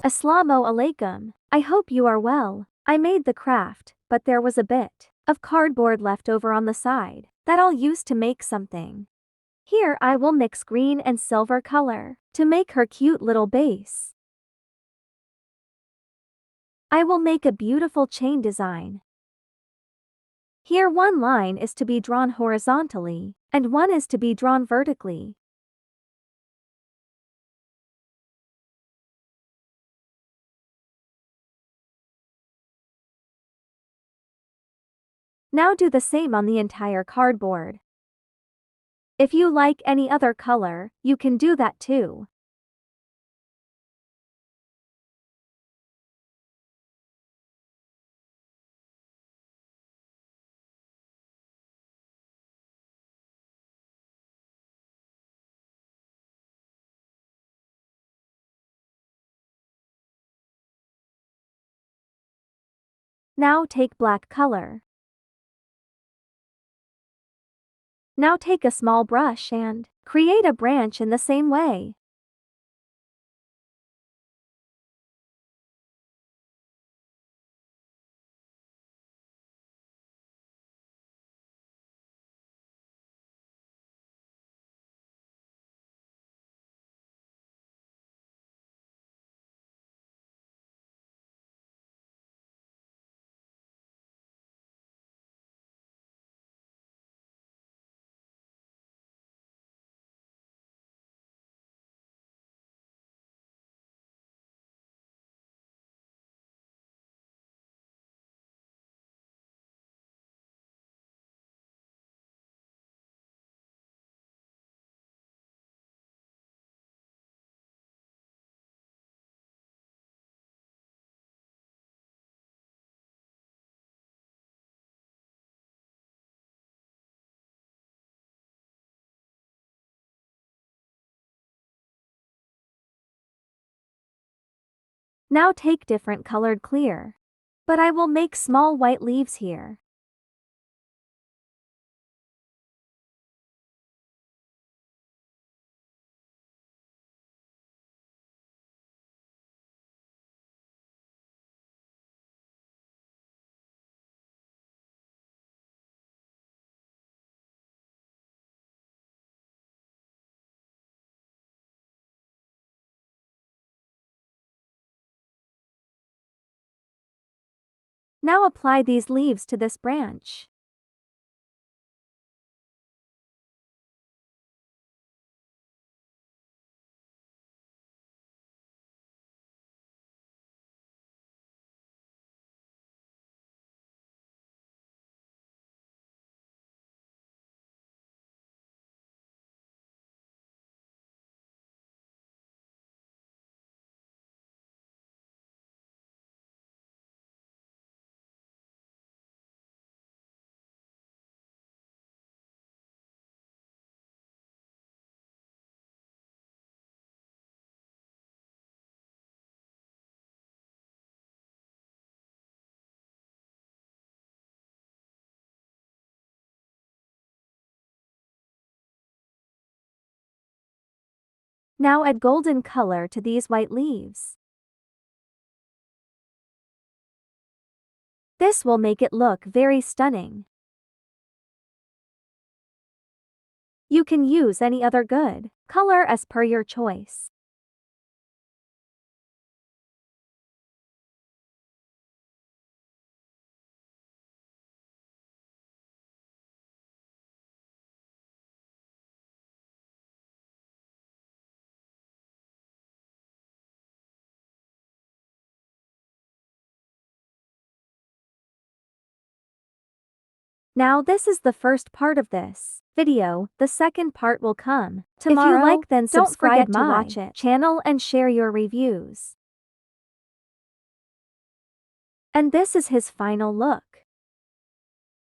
Assalamu alaikum. I hope you are well. I made the craft, but there was a bit of cardboard left over on the side that I'll use to make something. Here I will mix green and silver color to make her cute little base. I will make a beautiful chain design. Here one line is to be drawn horizontally, and one is to be drawn vertically. Now do the same on the entire cardboard. If you like any other color, you can do that too. Now take black color. Now take a small brush and create a branch in the same way. Now take different colored clear. But I will make small white leaves here. Now apply these leaves to this branch. Now add golden color to these white leaves. This will make it look very stunning. You can use any other good color as per your choice. Now this is the first part of this video. The second part will come tomorrow. If you like, then subscribe to watch it channel and share your reviews. And this is his final look.